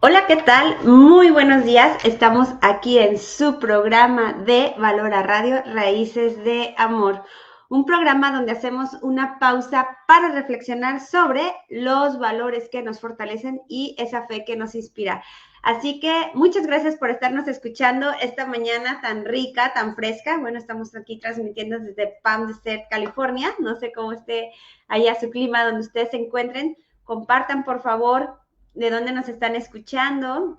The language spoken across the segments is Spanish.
Hola, ¿qué tal? Muy buenos días. Estamos aquí en su programa de Valora Radio, Raíces de Amor. Un programa donde hacemos una pausa para reflexionar sobre los valores que nos fortalecen y esa fe que nos inspira. Así que muchas gracias por estarnos escuchando esta mañana tan rica, tan fresca. Bueno, estamos aquí transmitiendo desde Palm Desert, California. No sé cómo esté allá su clima donde ustedes se encuentren. Compartan, por favor, de dónde nos están escuchando.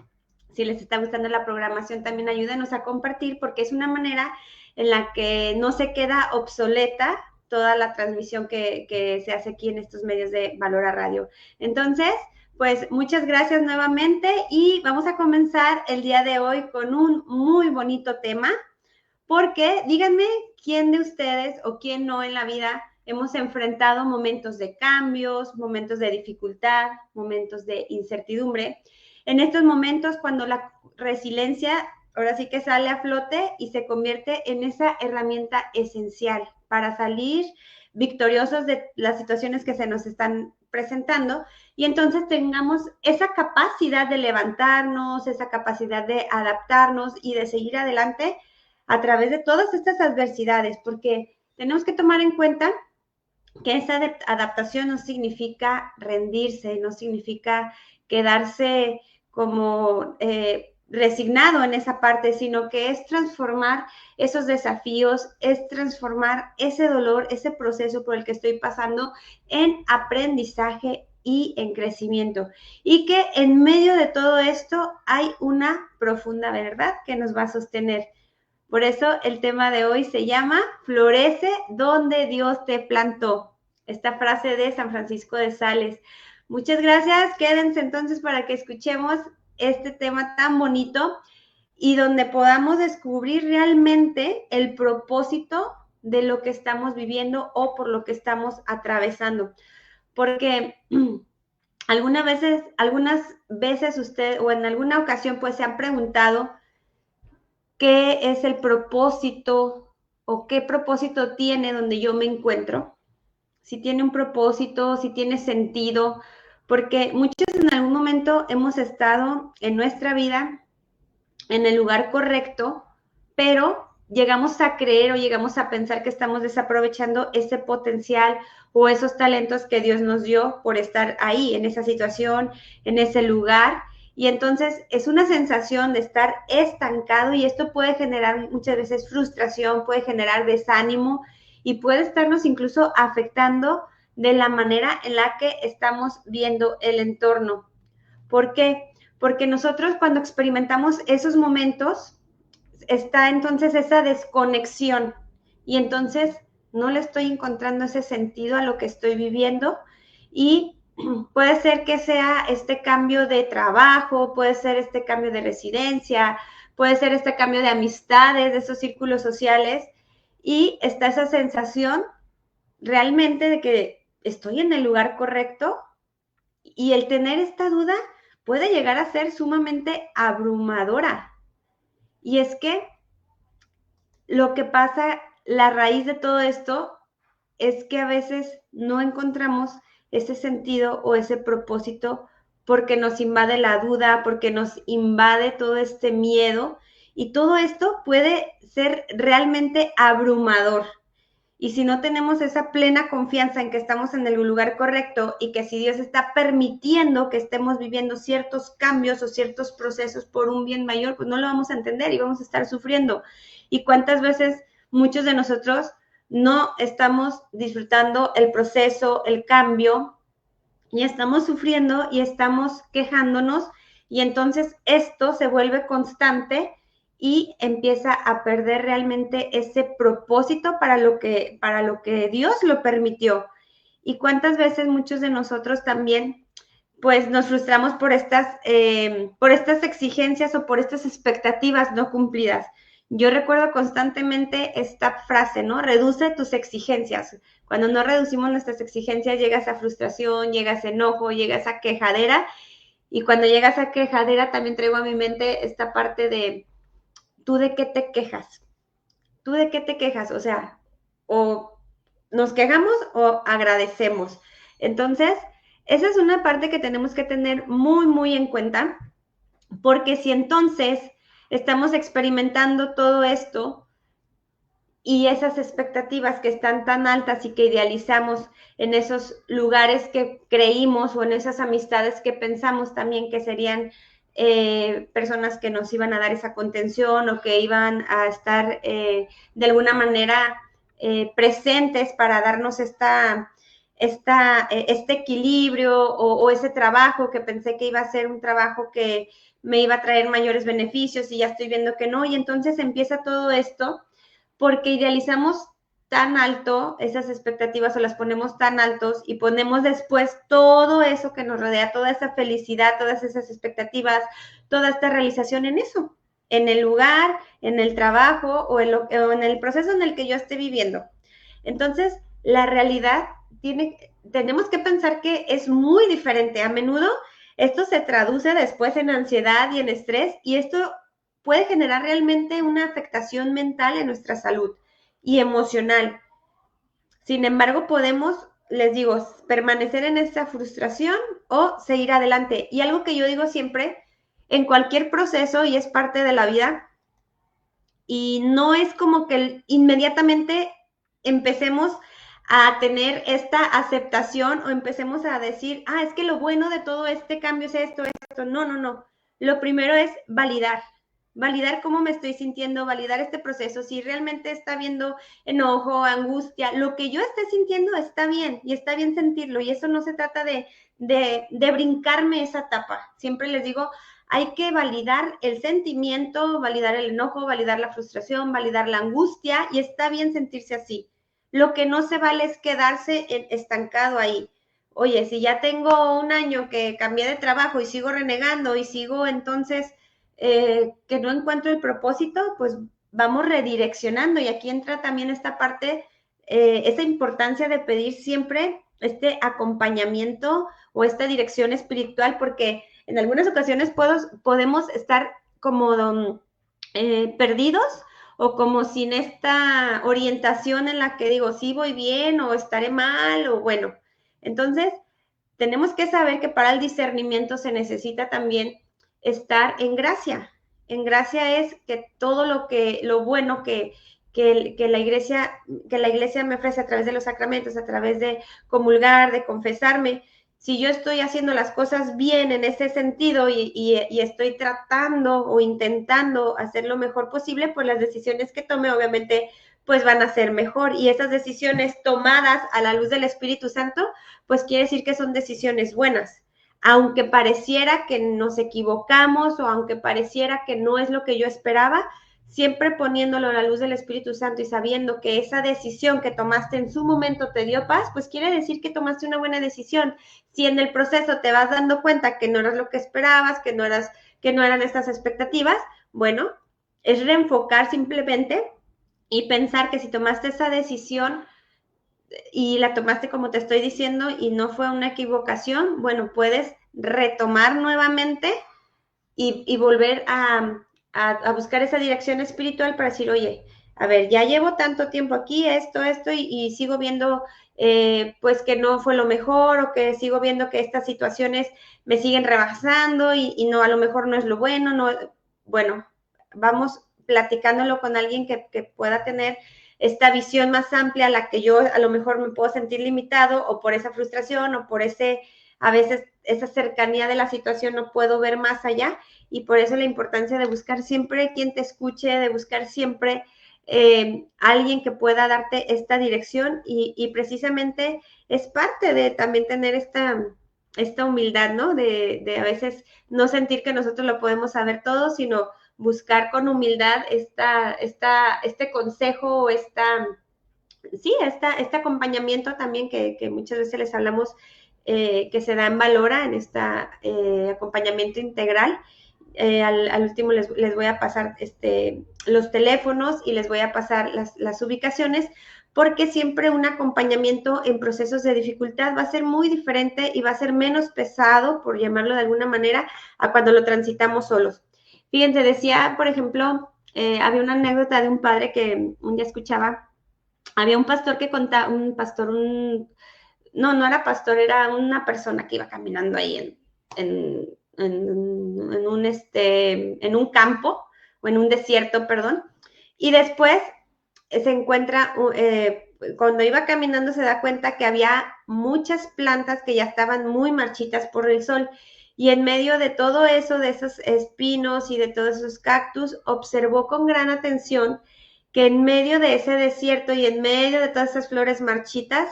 Si les está gustando la programación, también ayúdenos a compartir, porque es una manera en la que no se queda obsoleta toda la transmisión que se hace aquí en estos medios de Valora Radio. Entonces, pues muchas gracias nuevamente y vamos a comenzar el día de hoy con un muy bonito tema, porque díganme quién de ustedes o quién no en la vida hemos enfrentado momentos de cambios, momentos de dificultad, momentos de incertidumbre. En estos momentos, cuando la resiliencia ahora sí que sale a flote y se convierte en esa herramienta esencial para salir victoriosos de las situaciones que se nos están presentando, y entonces tengamos esa capacidad de levantarnos, esa capacidad de adaptarnos y de seguir adelante a través de todas estas adversidades, porque tenemos que tomar en cuenta que esa adaptación no significa rendirse, no significa quedarse como resignado en esa parte, sino que es transformar esos desafíos, es transformar ese dolor, ese proceso por el que estoy pasando en aprendizaje y en crecimiento. Y que en medio de todo esto hay una profunda verdad que nos va a sostener. Por eso el tema de hoy se llama Florece donde Dios te plantó. Esta frase de San Francisco de Sales. Muchas gracias. Quédense entonces para que escuchemos este tema tan bonito y donde podamos descubrir realmente el propósito de lo que estamos viviendo o por lo que estamos atravesando. Porque algunas veces usted o en alguna ocasión pues se han preguntado qué es el propósito o qué propósito tiene donde yo me encuentro, si tiene un propósito, si tiene sentido, porque muchos en algún momento hemos estado en nuestra vida en el lugar correcto, pero llegamos a creer o llegamos a pensar que estamos desaprovechando ese potencial o esos talentos que Dios nos dio por estar ahí, en esa situación, en ese lugar. Y entonces es una sensación de estar estancado y esto puede generar muchas veces frustración, puede generar desánimo y puede estarnos incluso afectando de la manera en la que estamos viendo el entorno. ¿Por qué? Porque nosotros cuando experimentamos esos momentos está entonces esa desconexión y entonces no le estoy encontrando ese sentido a lo que estoy viviendo y puede ser que sea este cambio de trabajo, puede ser este cambio de residencia, puede ser este cambio de amistades, de esos círculos sociales y está esa sensación realmente de que estoy en el lugar correcto y el tener esta duda puede llegar a ser sumamente abrumadora. Y es que lo que pasa, la raíz de todo esto, es que a veces no encontramos ese sentido o ese propósito porque nos invade la duda, porque nos invade todo este miedo y todo esto puede ser realmente abrumador. Y si no tenemos esa plena confianza en que estamos en el lugar correcto y que si Dios está permitiendo que estemos viviendo ciertos cambios o ciertos procesos por un bien mayor, pues no lo vamos a entender y vamos a estar sufriendo. ¿Y cuántas veces muchos de nosotros no estamos disfrutando el proceso, el cambio, y estamos sufriendo y estamos quejándonos y entonces esto se vuelve constante y empieza a perder realmente ese propósito para lo que Dios lo permitió? Y cuántas veces muchos de nosotros también pues nos frustramos por estas exigencias o por estas expectativas no cumplidas. Yo recuerdo constantemente esta frase, ¿no? Reduce tus exigencias. Cuando no reducimos nuestras exigencias, llega esa frustración, llega ese enojo, llega esa quejadera. Y cuando llega esa quejadera, también traigo a mi mente esta parte de, ¿tú de qué te quejas? ¿Tú de qué te quejas? O sea, o nos quejamos o agradecemos. Entonces, esa es una parte que tenemos que tener muy, muy en cuenta Porque si entonces estamos experimentando todo esto y esas expectativas que están tan altas y que idealizamos en esos lugares que creímos o en esas amistades que pensamos también que serían personas que nos iban a dar esa contención o que iban a estar de alguna manera presentes para darnos este equilibrio o ese trabajo que pensé que iba a ser un trabajo que me iba a traer mayores beneficios y ya estoy viendo que no, y entonces empieza todo esto porque idealizamos tan alto esas expectativas o las ponemos tan altos y ponemos después todo eso que nos rodea, toda esa felicidad, todas esas expectativas, toda esta realización en eso, en el lugar, en el trabajo o en el proceso en el que yo esté viviendo. Entonces, la realidad tenemos que pensar que es muy diferente. A menudo esto se traduce después en ansiedad y en estrés y esto puede generar realmente una afectación mental en nuestra salud y emocional. Sin embargo, podemos, les digo, permanecer en esta frustración o seguir adelante. Y algo que yo digo siempre, en cualquier proceso, y es parte de la vida, y no es como que inmediatamente empecemos a tener esta aceptación o empecemos a decir, es que lo bueno de todo este cambio es esto, esto. No, no, no. Lo primero es validar cómo me estoy sintiendo, validar este proceso, si realmente está habiendo enojo, angustia, lo que yo esté sintiendo está bien y está bien sentirlo y eso no se trata de brincarme esa etapa. Siempre les digo, hay que validar el sentimiento, validar el enojo, validar la frustración, validar la angustia y está bien sentirse así. Lo que no se vale es quedarse estancado ahí. Oye, si ya tengo un año que cambié de trabajo y sigo renegando y sigo entonces que no encuentro el propósito, pues vamos redireccionando y aquí entra también esta parte, esa importancia de pedir siempre este acompañamiento o esta dirección espiritual porque en algunas ocasiones podemos estar como perdidos o como sin esta orientación en la que digo, sí voy bien o estaré mal o bueno. Entonces, tenemos que saber que para el discernimiento se necesita también estar en gracia. En gracia es que todo lo bueno que la iglesia me ofrece a través de los sacramentos, a través de comulgar, de confesarme, si yo estoy haciendo las cosas bien en ese sentido y estoy tratando o intentando hacer lo mejor posible, pues las decisiones que tome obviamente pues van a ser mejor. Y esas decisiones tomadas a la luz del Espíritu Santo, pues quiere decir que son decisiones buenas. Aunque pareciera que nos equivocamos o aunque pareciera que no es lo que yo esperaba, siempre poniéndolo a la luz del Espíritu Santo y sabiendo que esa decisión que tomaste en su momento te dio paz, pues quiere decir que tomaste una buena decisión. Si en el proceso te vas dando cuenta que no eras lo que esperabas, que no eran estas expectativas, bueno, es reenfocar simplemente y pensar que si tomaste esa decisión y la tomaste como te estoy diciendo y no fue una equivocación, bueno, puedes retomar nuevamente y volver a buscar esa dirección espiritual para decir, oye, a ver, ya llevo tanto tiempo aquí, esto, y sigo viendo pues que no fue lo mejor o que sigo viendo que estas situaciones me siguen rebasando y no, a lo mejor no es lo bueno, no, bueno, vamos platicándolo con alguien que pueda tener esta visión más amplia a la que yo a lo mejor me puedo sentir limitado o por esa frustración o por a veces esa cercanía de la situación no puedo ver más allá y por eso la importancia de buscar siempre quien te escuche, de buscar siempre alguien que pueda darte esta dirección y precisamente es parte de también tener esta humildad, ¿no? De a veces no sentir que nosotros lo podemos saber todo, sino buscar con humildad este consejo o este acompañamiento también que muchas veces les hablamos que se da en Valora, en este acompañamiento integral. Al último les voy a pasar los teléfonos y les voy a pasar las ubicaciones porque siempre un acompañamiento en procesos de dificultad va a ser muy diferente y va a ser menos pesado, por llamarlo de alguna manera, a cuando lo transitamos solos. Fíjense, decía, por ejemplo, había una anécdota de un padre que un día escuchaba, había un pastor que contaba, no era pastor, era una persona que iba caminando ahí en un campo o en un desierto, perdón, y después se encuentra, cuando iba caminando se da cuenta que había muchas plantas que ya estaban muy marchitas por el sol. Y en medio de todo eso, de esos espinos y de todos esos cactus, observó con gran atención que en medio de ese desierto y en medio de todas esas flores marchitas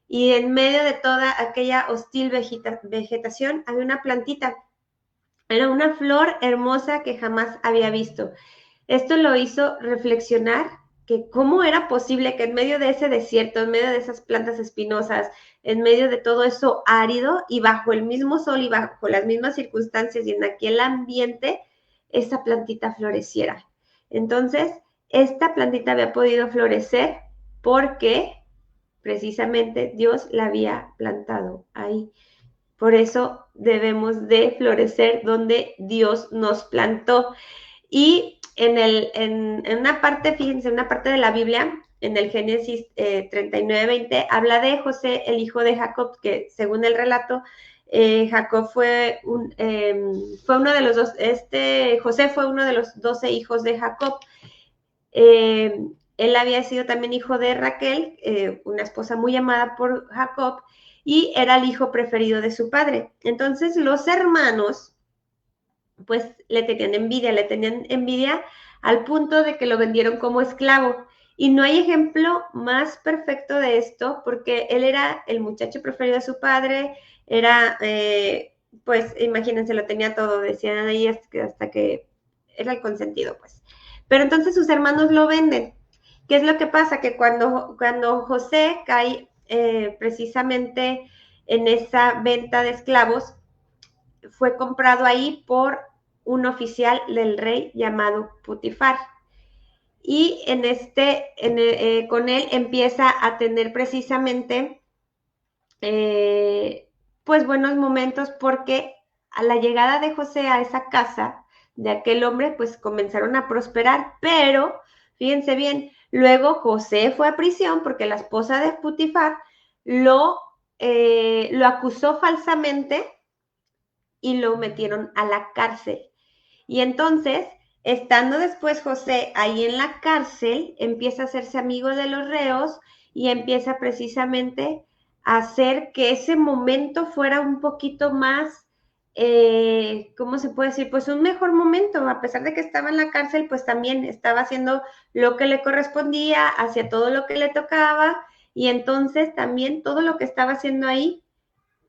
y en medio de toda aquella hostil vegetación había una plantita. Era una flor hermosa que jamás había visto. Esto lo hizo reflexionar que cómo era posible que en medio de ese desierto, en medio de esas plantas espinosas, en medio de todo eso árido y bajo el mismo sol y bajo las mismas circunstancias y en aquel ambiente, esa plantita floreciera. Entonces, esta plantita había podido florecer porque precisamente Dios la había plantado ahí. Por eso debemos de florecer donde Dios nos plantó. Y en una parte, fíjense, en una parte de la Biblia, en el Génesis 39:20, habla de José, el hijo de Jacob, que según el relato, Jacob fue uno de los dos, José fue uno de los 12 hijos de Jacob. Él había sido también hijo de Raquel, una esposa muy amada por Jacob, y era el hijo preferido de su padre. Entonces los hermanos pues le tenían envidia al punto de que lo vendieron como esclavo. Y no hay ejemplo más perfecto de esto, porque él era el muchacho preferido de su padre, era, pues imagínense, lo tenía todo, decían ahí hasta que era el consentido, pues. Pero entonces sus hermanos lo venden. ¿Qué es lo que pasa? Que cuando José cae precisamente en esa venta de esclavos, fue comprado ahí por un oficial del rey llamado Putifar. Y con él empieza a tener precisamente pues buenos momentos porque a la llegada de José a esa casa de aquel hombre pues comenzaron a prosperar, pero fíjense bien, luego José fue a prisión porque la esposa de Putifar lo acusó falsamente y lo metieron a la cárcel. Y entonces, estando después José ahí en la cárcel, empieza a hacerse amigo de los reos y empieza precisamente a hacer que ese momento fuera un poquito más, ¿cómo se puede decir? Pues un mejor momento, a pesar de que estaba en la cárcel, pues también estaba haciendo lo que le correspondía, hacia todo lo que le tocaba, y entonces también todo lo que estaba haciendo ahí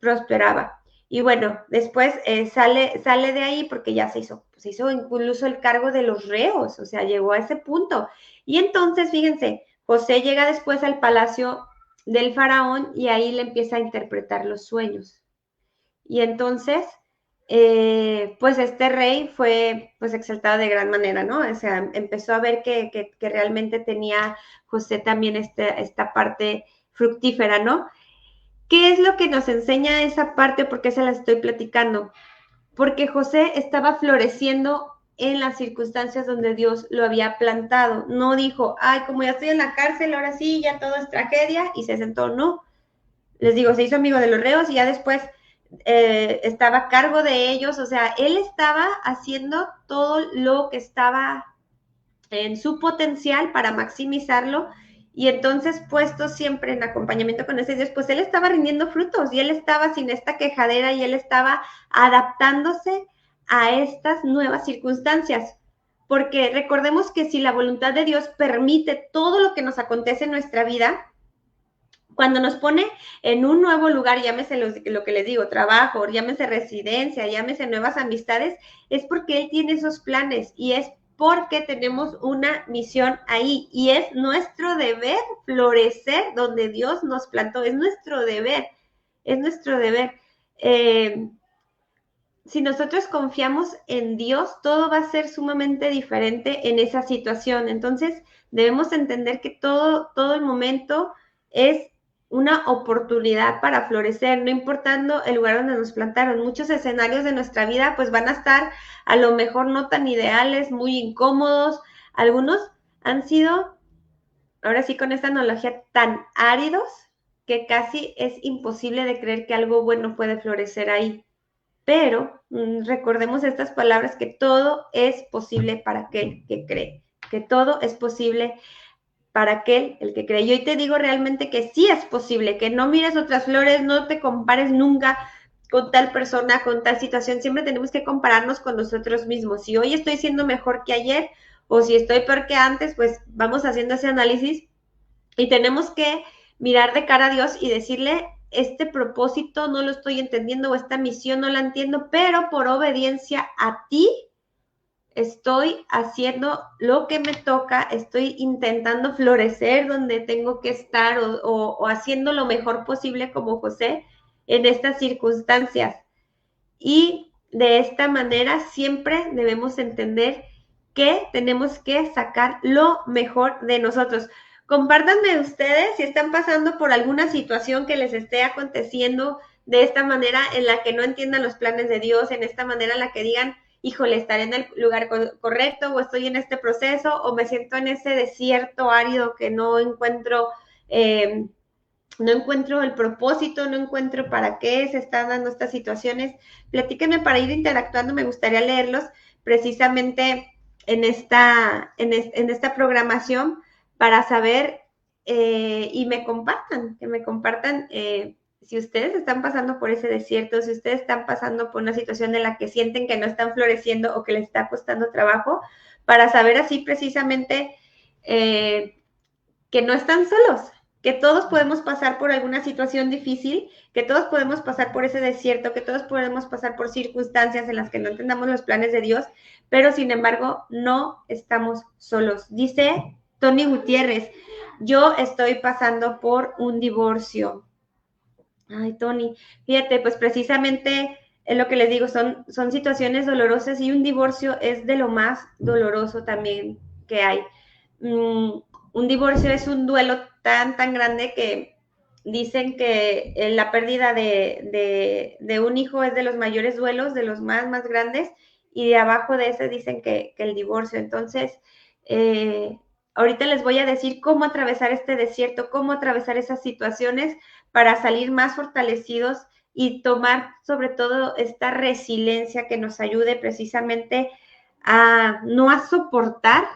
prosperaba. Y bueno, después sale de ahí porque ya se hizo incluso el cargo de los reos, o sea, llegó a ese punto. Y entonces, fíjense, José llega después al palacio del faraón y ahí le empieza a interpretar los sueños. Y entonces, pues este rey fue pues exaltado de gran manera, ¿no? O sea, empezó a ver que realmente tenía José también esta parte fructífera, ¿no? ¿Qué es lo que nos enseña esa parte? ¿Por qué se la estoy platicando? Porque José estaba floreciendo en las circunstancias donde Dios lo había plantado. No dijo, ay, como ya estoy en la cárcel, ahora sí, ya todo es tragedia, y se sentó. No. Les digo, se hizo amigo de los reos y ya después estaba a cargo de ellos. O sea, él estaba haciendo todo lo que estaba en su potencial para maximizarlo y entonces puesto siempre en acompañamiento con ese Dios, pues él estaba rindiendo frutos y él estaba sin esta quejadera y él estaba adaptándose a estas nuevas circunstancias. Porque recordemos que si la voluntad de Dios permite todo lo que nos acontece en nuestra vida, cuando nos pone en un nuevo lugar, llámese lo que les digo, trabajo, llámese residencia, llámese nuevas amistades, es porque Él tiene esos planes y es porque tenemos una misión ahí y es nuestro deber florecer donde Dios nos plantó, es nuestro deber, es nuestro deber. Si nosotros confiamos en Dios, todo va a ser sumamente diferente en esa situación. Entonces, debemos entender que todo el momento es una oportunidad para florecer, no importando el lugar donde nos plantaron. Muchos escenarios de nuestra vida pues van a estar a lo mejor no tan ideales, muy incómodos. Algunos han sido, ahora sí con esta analogía, tan áridos que casi es imposible de creer que algo bueno puede florecer ahí. pero recordemos estas palabras, que todo es posible para aquel que cree, que todo es posible para aquel el que cree. Y hoy te digo realmente que sí es posible, que no mires otras flores, no te compares nunca con tal persona, con tal situación. Siempre tenemos que compararnos con nosotros mismos. Si hoy estoy siendo mejor que ayer o si estoy peor que antes, pues vamos haciendo ese análisis y tenemos que mirar de cara a Dios y decirle, este propósito no lo estoy entendiendo o esta misión no la entiendo, pero por obediencia a ti estoy haciendo lo que me toca, estoy intentando florecer donde tengo que estar o haciendo lo mejor posible como José en estas circunstancias. Y de esta manera siempre debemos entender que tenemos que sacar lo mejor de nosotros. Compártanme ustedes si están pasando por alguna situación que les esté aconteciendo de esta manera en la que no entiendan los planes de Dios, en esta manera en la que digan, híjole, estaré en el lugar correcto o estoy en este proceso o me siento en ese desierto árido que no encuentro el propósito, no encuentro para qué se están dando estas situaciones. Platíquenme para ir interactuando, me gustaría leerlos precisamente en esta programación para saber y que me compartan si ustedes están pasando por ese desierto, si ustedes están pasando por una situación en la que sienten que no están floreciendo o que les está costando trabajo, para saber así precisamente que no están solos, que todos podemos pasar por alguna situación difícil, que todos podemos pasar por ese desierto, que todos podemos pasar por circunstancias en las que no entendamos los planes de Dios, pero sin embargo no estamos solos. Dice Tony Gutiérrez, yo estoy pasando por un divorcio. Ay, Tony, fíjate, pues precisamente es lo que les digo, son situaciones dolorosas y un divorcio es de lo más doloroso también que hay. Un divorcio es un duelo tan grande que dicen que la pérdida de un hijo es de los mayores duelos, de los más grandes, y de abajo de ese dicen que el divorcio. Entonces, ahorita les voy a decir cómo atravesar este desierto, cómo atravesar esas situaciones para salir más fortalecidos y tomar sobre todo esta resiliencia que nos ayude precisamente a no a soportar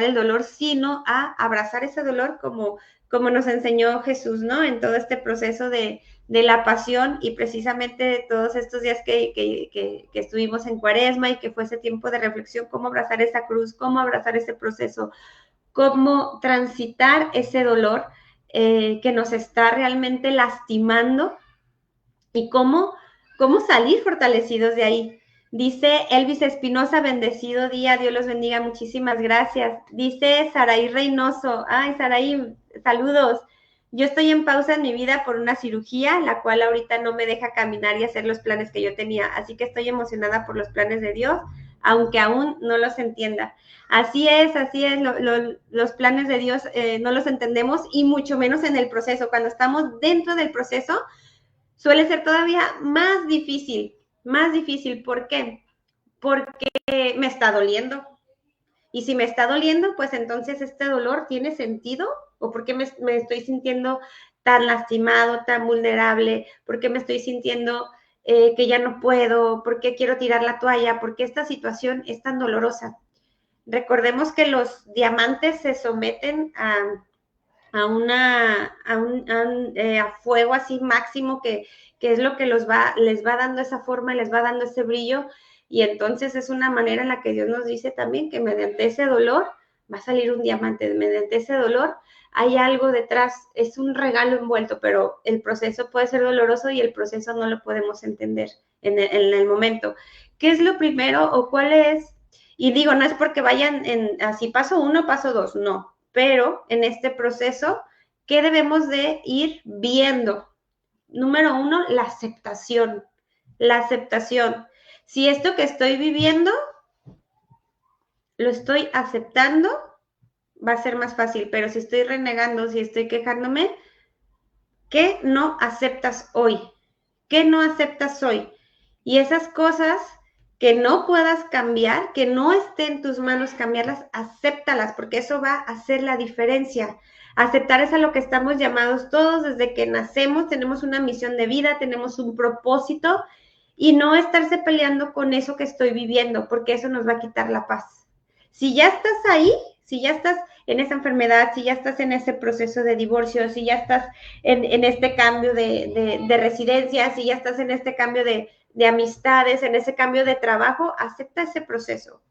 el dolor, sino a abrazar ese dolor como nos enseñó Jesús, ¿no? En todo este proceso de la pasión y precisamente todos estos días que estuvimos en Cuaresma y que fue ese tiempo de reflexión, cómo abrazar esa cruz, cómo abrazar ese proceso, cómo transitar ese dolor que nos está realmente lastimando y cómo salir fortalecidos de ahí. Dice Elvis Espinosa, bendecido día, Dios los bendiga, muchísimas gracias. Dice Saraí Reynoso, ay Saraí, saludos. Yo estoy en pausa en mi vida por una cirugía, la cual ahorita no me deja caminar y hacer los planes que yo tenía, así que estoy emocionada por los planes de Dios, aunque aún no los entienda. Así es, los planes de Dios no los entendemos y mucho menos en el proceso. Cuando estamos dentro del proceso, suele ser todavía más difícil. ¿Por qué? Porque me está doliendo. Y si me está doliendo, pues entonces este dolor tiene sentido, o por qué me estoy sintiendo tan lastimado, tan vulnerable, por qué me estoy sintiendo que ya no puedo, por qué quiero tirar la toalla, por qué esta situación es tan dolorosa. Recordemos que los diamantes se someten a fuego así máximo que es lo que les va dando esa forma, les va dando ese brillo, y entonces es una manera en la que Dios nos dice también que mediante ese dolor va a salir un diamante, mediante ese dolor hay algo detrás, es un regalo envuelto, pero el proceso puede ser doloroso y el proceso no lo podemos entender en el momento. ¿Qué es lo primero o cuál es? Y digo, no es porque vayan así paso 1, paso 2, no, pero en este proceso, ¿qué debemos de ir viendo? Número 1, la aceptación. La aceptación. Si esto que estoy viviendo lo estoy aceptando, va a ser más fácil, pero si estoy renegando, si estoy quejándome, ¿qué no aceptas hoy? ¿Qué no aceptas hoy? Y esas cosas que no puedas cambiar, que no esté en tus manos cambiarlas, acéptalas, porque eso va a hacer la diferencia. Aceptar es a lo que estamos llamados todos desde que nacemos, tenemos una misión de vida, tenemos un propósito, y no estarse peleando con eso que estoy viviendo, porque eso nos va a quitar la paz. Si ya estás ahí, si ya estás en esa enfermedad, si ya estás en ese proceso de divorcio, si ya estás en este cambio de residencia, si ya estás en este cambio de amistades, en ese cambio de trabajo, acepta ese proceso,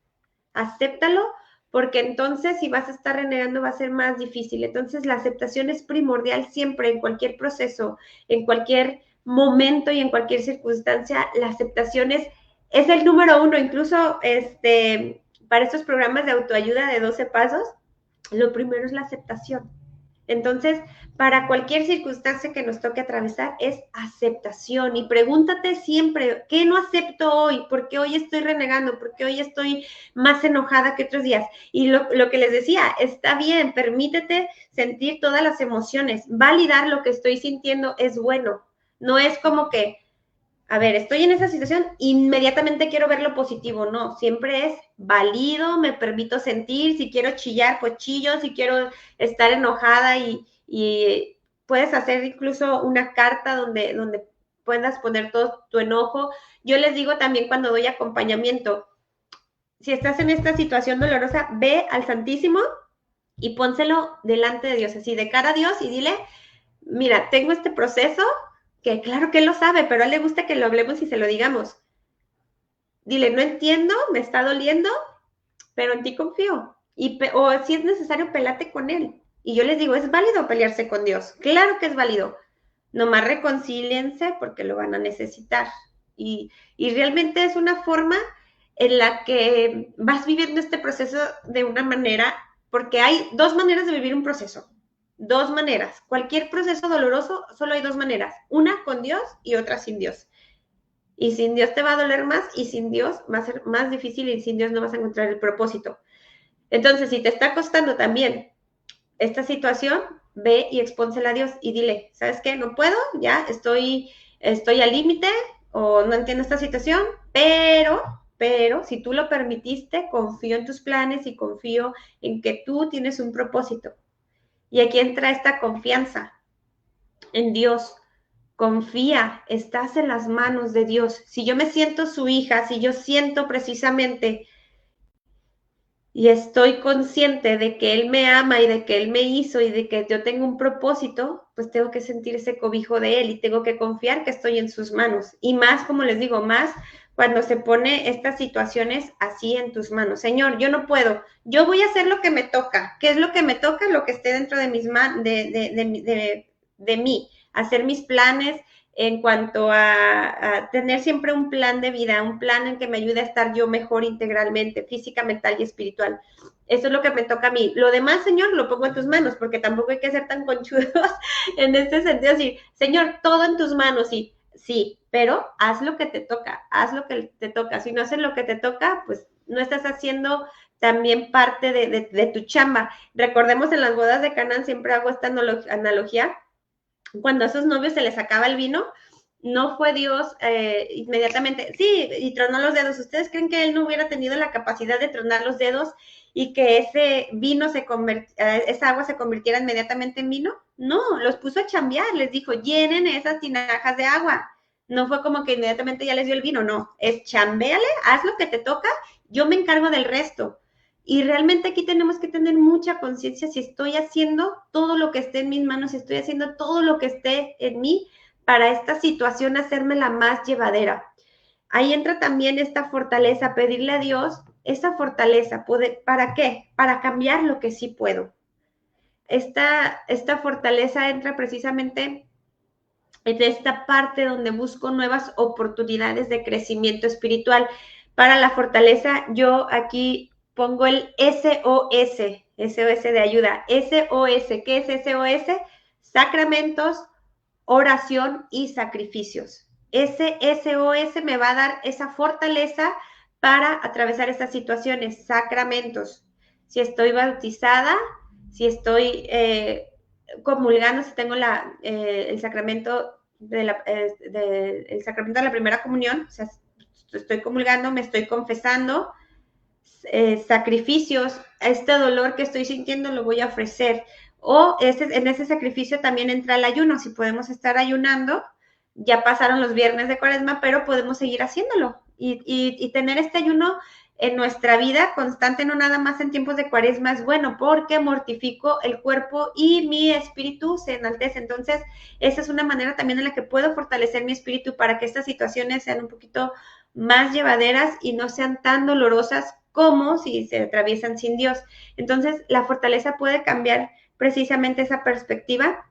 acéptalo, porque entonces si vas a estar renegando va a ser más difícil. Entonces la aceptación es primordial siempre, en cualquier proceso, en cualquier momento y en cualquier circunstancia. La aceptación es el número uno. Incluso para estos programas de autoayuda de 12 pasos, lo primero es la aceptación. Entonces, para cualquier circunstancia que nos toque atravesar es aceptación, y pregúntate siempre, ¿qué no acepto hoy? ¿Por qué hoy estoy renegando? ¿Por qué hoy estoy más enojada que otros días? Y lo que les decía, está bien, permítete sentir todas las emociones, validar lo que estoy sintiendo es bueno, no es como que, a ver, estoy en esa situación, inmediatamente quiero ver lo positivo, no, siempre es válido, me permito sentir, si quiero chillar, pues chillo, si quiero estar enojada y puedes hacer incluso una carta donde puedas poner todo tu enojo. Yo les digo también cuando doy acompañamiento, si estás en esta situación dolorosa, ve al Santísimo y pónselo delante de Dios, así de cara a Dios, y dile, mira, tengo este proceso, que claro que él lo sabe, pero a él le gusta que lo hablemos y se lo digamos. Dile, no entiendo, me está doliendo, pero en ti confío. O si es necesario, pelate con él. Y yo les digo, es válido pelearse con Dios. Claro que es válido. Nomás reconcíliense porque lo van a necesitar. Y realmente es una forma en la que vas viviendo este proceso de una manera, porque hay dos maneras de vivir un proceso. Dos maneras. Cualquier proceso doloroso, solo hay dos maneras. Una con Dios y otra sin Dios. Y sin Dios te va a doler más, y sin Dios va a ser más difícil, y sin Dios no vas a encontrar el propósito. Entonces, si te está costando también esta situación, ve y expónsela a Dios y dile, ¿sabes qué? No puedo, ya estoy al límite o no entiendo esta situación, pero si tú lo permitiste, confío en tus planes y confío en que tú tienes un propósito. Y aquí entra esta confianza en Dios. Confía, estás en las manos de Dios. Si yo me siento su hija, si yo siento precisamente y estoy consciente de que Él me ama y de que Él me hizo y de que yo tengo un propósito, pues tengo que sentir ese cobijo de Él y tengo que confiar que estoy en sus manos. Y más, como les digo, más cuando se pone estas situaciones así en tus manos. Señor, yo no puedo, yo voy a hacer lo que me toca. ¿Qué es lo que me toca? Lo que esté dentro de mis manos, de mí, hacer mis planes en cuanto a tener siempre un plan de vida, un plan en que me ayude a estar yo mejor integralmente, física, mental y espiritual. Eso es lo que me toca a mí. Lo demás, Señor, lo pongo en tus manos, porque tampoco hay que ser tan conchudos en este sentido. Así, Señor, todo en tus manos, sí, pero haz lo que te toca, haz lo que te toca. Si no haces lo que te toca, pues no estás haciendo también parte de tu chamba. Recordemos, en las bodas de Canaán siempre hago esta analogía. Cuando a esos novios se les acaba el vino, no fue Dios inmediatamente, sí, y tronó los dedos. ¿Ustedes creen que él no hubiera tenido la capacidad de tronar los dedos y que ese vino esa agua se convirtiera inmediatamente en vino? No, los puso a chambear, les dijo, llenen esas tinajas de agua. No fue como que inmediatamente ya les dio el vino, no, es chambéale, haz lo que te toca, yo me encargo del resto. Y realmente aquí tenemos que tener mucha conciencia si estoy haciendo todo lo que esté en mis manos, si estoy haciendo todo lo que esté en mí para esta situación hacérmela más llevadera. Ahí entra también esta fortaleza, pedirle a Dios esa fortaleza. ¿Para qué? Para cambiar lo que sí puedo. Esta fortaleza entra precisamente en esta parte donde busco nuevas oportunidades de crecimiento espiritual. Para la fortaleza, yo aquí pongo el SOS, SOS de ayuda. SOS, ¿qué es SOS? Sacramentos, oración y sacrificios. Ese SOS me va a dar esa fortaleza para atravesar estas situaciones. Sacramentos. Si estoy bautizada, si estoy comulgando, si tengo el sacramento el sacramento de la primera comunión, o sea, estoy comulgando, me estoy confesando, sacrificios, este dolor que estoy sintiendo lo voy a ofrecer. O en ese sacrificio también entra el ayuno. Si podemos estar ayunando, ya pasaron los viernes de Cuaresma, pero podemos seguir haciéndolo y tener este ayuno en nuestra vida constante, no nada más en tiempos de Cuaresma, es bueno porque mortifico el cuerpo y mi espíritu se enaltece. Entonces, esa es una manera también en la que puedo fortalecer mi espíritu para que estas situaciones sean un poquito más llevaderas y no sean tan dolorosas como si se atraviesan sin Dios. Entonces, la fortaleza puede cambiar precisamente esa perspectiva.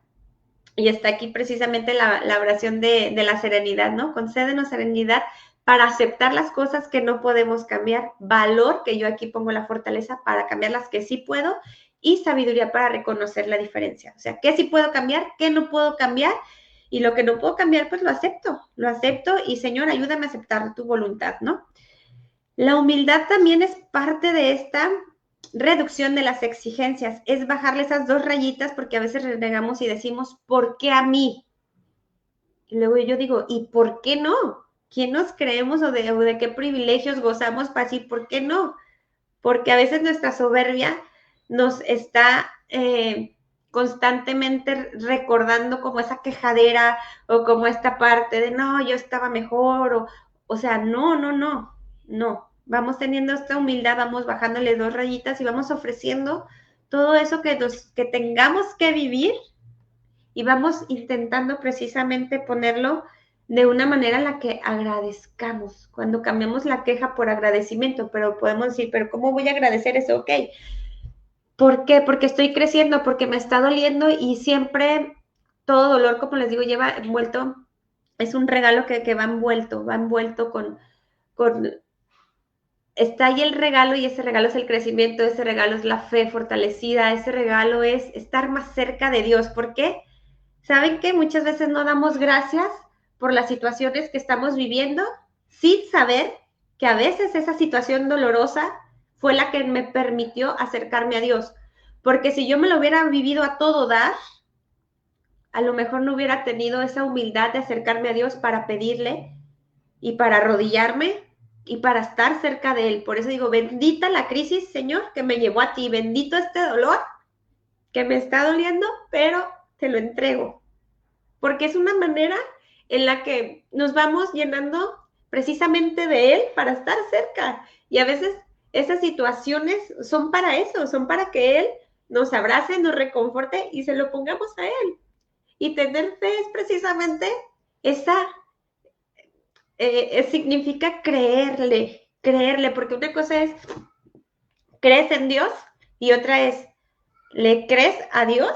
Y está aquí precisamente la oración de la serenidad, ¿no? Concédenos serenidad para aceptar las cosas que no podemos cambiar, valor, que yo aquí pongo la fortaleza para cambiar las que sí puedo, y sabiduría para reconocer la diferencia. O sea, ¿qué sí puedo cambiar? ¿Qué no puedo cambiar? Y lo que no puedo cambiar, pues lo acepto y Señor, ayúdame a aceptar tu voluntad, ¿no? La humildad también es parte de esta reducción de las exigencias, es bajarle esas 2 rayitas porque a veces renegamos y decimos, ¿por qué a mí? Y luego yo digo, ¿y por qué no? ¿Quién nos creemos o de qué privilegios gozamos para decir, ¿por qué no? Porque a veces nuestra soberbia nos está constantemente recordando como esa quejadera o como esta parte de, no, yo estaba mejor, o sea, no. Vamos teniendo esta humildad, vamos bajándole 2 rayitas y vamos ofreciendo todo eso que tengamos que vivir y vamos intentando precisamente ponerlo de una manera en la que agradezcamos, cuando cambiamos la queja por agradecimiento, pero podemos decir, pero ¿cómo voy a agradecer eso? Ok, ¿por qué? Porque estoy creciendo, porque me está doliendo y siempre todo dolor, como les digo, lleva envuelto, es un regalo que va envuelto con, está ahí el regalo y ese regalo es el crecimiento, ese regalo es la fe fortalecida, ese regalo es estar más cerca de Dios. ¿Por qué? ¿Saben que muchas veces no damos gracias por las situaciones que estamos viviendo sin saber que a veces esa situación dolorosa fue la que me permitió acercarme a Dios? Porque si yo me lo hubiera vivido a todo dar, a lo mejor no hubiera tenido esa humildad de acercarme a Dios para pedirle y para arrodillarme y para estar cerca de Él. Por eso digo, bendita la crisis, Señor, que me llevó a ti, bendito este dolor que me está doliendo, pero te lo entrego. Porque es una manera en la que nos vamos llenando precisamente de Él para estar cerca. Y a veces esas situaciones son para eso, son para que Él nos abrace, nos reconforte y se lo pongamos a Él. Y tener fe es precisamente esa, significa creerle, porque una cosa es, crees en Dios y otra es, ¿le crees a Dios?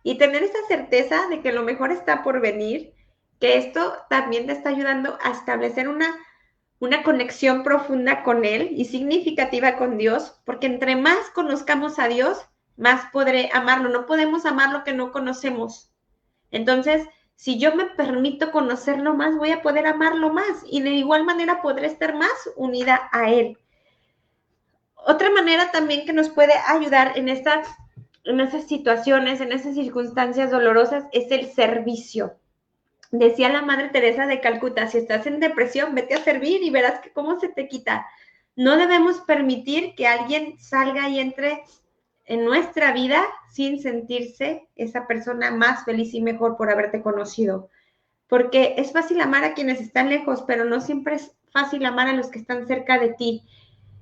Y tener esa certeza de que lo mejor está por venir, que esto también te está ayudando a establecer una conexión profunda con Él y significativa con Dios, porque entre más conozcamos a Dios, más podré amarlo. No podemos amar lo que no conocemos. Entonces, si yo me permito conocerlo más, voy a poder amarlo más y de igual manera podré estar más unida a Él. Otra manera también que nos puede ayudar en esas situaciones, en esas circunstancias dolorosas, es el servicio. Decía la Madre Teresa de Calcuta, si estás en depresión, vete a servir y verás que cómo se te quita. No debemos permitir que alguien salga y entre en nuestra vida sin sentirse esa persona más feliz y mejor por haberte conocido. Porque es fácil amar a quienes están lejos, pero no siempre es fácil amar a los que están cerca de ti.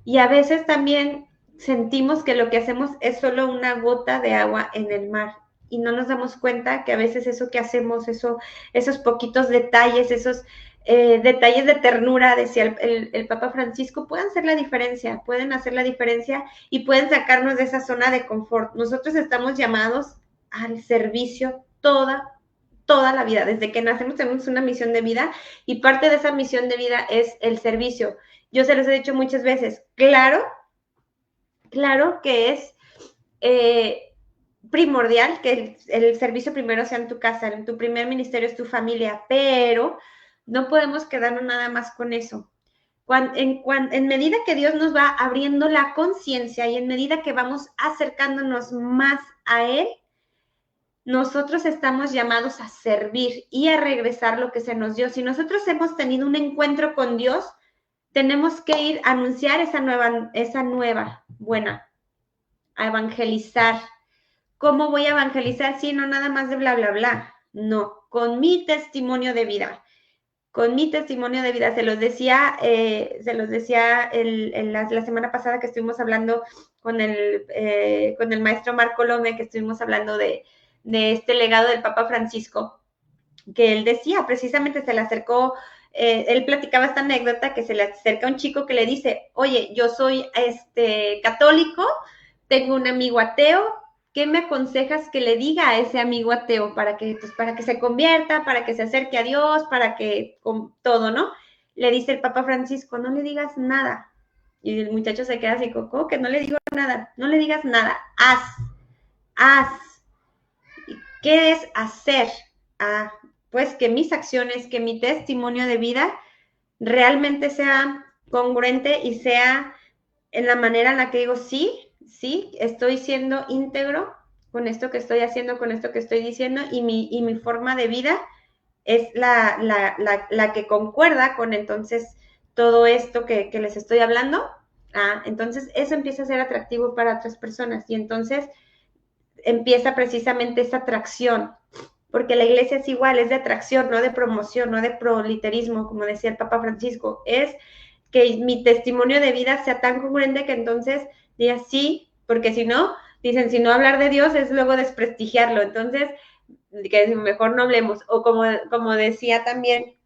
Y a veces también sentimos que lo que hacemos es solo una gota de agua en el mar y no nos damos cuenta que a veces eso que hacemos, esos poquitos detalles, esos detalles de ternura, decía el Papa Francisco, pueden hacer la diferencia y pueden sacarnos de esa zona de confort. Nosotros estamos llamados al servicio toda la vida. Desde que nacemos tenemos una misión de vida y parte de esa misión de vida es el servicio. Yo se los he dicho muchas veces, claro que es primordial que el servicio primero sea en tu casa, en tu primer ministerio es tu familia, pero no podemos quedarnos nada más con eso. En medida que Dios nos va abriendo la conciencia y en medida que vamos acercándonos más a Él, nosotros estamos llamados a servir y a regresar lo que se nos dio. Si nosotros hemos tenido un encuentro con Dios, tenemos que ir a anunciar esa nueva buena, a evangelizar. ¿Cómo voy a evangelizar? Sí, no nada más de bla, bla, bla. No. con mi testimonio de vida. Con mi testimonio de vida, se los decía la semana pasada que estuvimos hablando con el maestro Marco Lome, que estuvimos hablando de este legado del Papa Francisco, que él decía, precisamente se le acercó, él platicaba esta anécdota, que se le acerca un chico que le dice, oye, yo soy católico, tengo un amigo ateo, ¿qué me aconsejas que le diga a ese amigo ateo para que se convierta, para que se acerque a Dios, para que con todo, ¿no? Le dice el Papa Francisco, no le digas nada. Y el muchacho se queda así, ¿cómo que no le digo nada? No le digas nada, haz. ¿Qué es hacer? Pues que mis acciones, que mi testimonio de vida realmente sea congruente y sea en la manera en la que digo, sí, estoy siendo íntegro con esto que estoy haciendo, con esto que estoy diciendo, y mi forma de vida es la que concuerda con entonces todo esto que les estoy hablando. Entonces eso empieza a ser atractivo para otras personas, y entonces empieza precisamente esa atracción, porque la iglesia es igual, es de atracción, no de promoción, no de proliterismo, como decía el Papa Francisco, es que mi testimonio de vida sea tan congruente que entonces diga sí, porque si no, dicen, si no hablar de Dios es luego desprestigiarlo, entonces, que mejor no hablemos, o como decía también,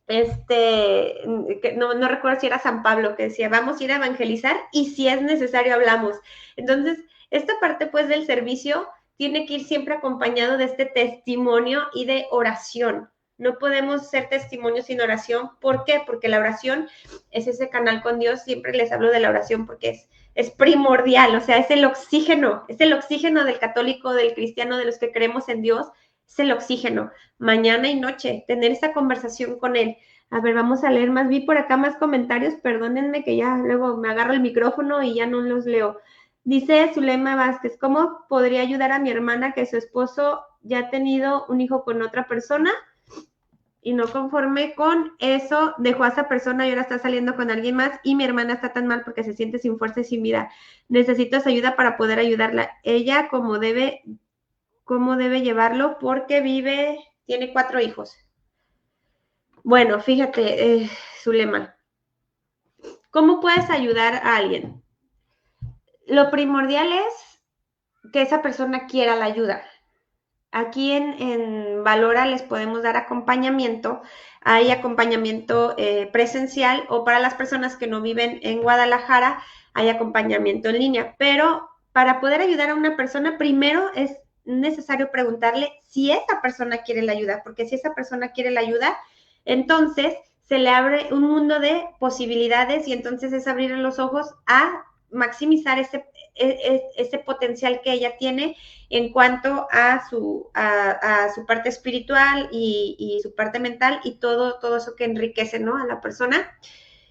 que no recuerdo si era San Pablo, que decía, vamos a ir a evangelizar y si es necesario hablamos. Entonces, esta parte pues del servicio tiene que ir siempre acompañado de este testimonio y de oración. No podemos ser testimonio sin oración. ¿Por qué? Porque la oración es ese canal con Dios. Siempre les hablo de la oración porque es primordial, o sea, es el oxígeno del católico, del cristiano, de los que creemos en Dios, es el oxígeno, mañana y noche, tener esa conversación con él. A ver, vamos a leer más, vi por acá más comentarios, perdónenme que ya luego me agarro el micrófono y ya no los leo. Dice Zulema Vázquez, ¿cómo podría ayudar a mi hermana que su esposo ya ha tenido un hijo con otra persona y no conforme con eso dejó a esa persona y ahora está saliendo con alguien más y mi hermana está tan mal porque se siente sin fuerza y sin vida? Necesito esa ayuda para poder ayudarla. Ella cómo debe llevarlo porque tiene 4 hijos. Bueno, fíjate, Zulema, ¿cómo puedes ayudar a alguien? Lo primordial es que esa persona quiera la ayuda. Aquí en Valora les podemos dar acompañamiento. Hay acompañamiento presencial, o para las personas que no viven en Guadalajara, hay acompañamiento en línea. Pero para poder ayudar a una persona, primero es necesario preguntarle si esa persona quiere la ayuda, porque si esa persona quiere la ayuda, entonces se le abre un mundo de posibilidades y entonces es abrir los ojos a maximizar ese potencial que ella tiene en cuanto a su parte espiritual y su parte mental y todo eso que enriquece, ¿no?, a la persona.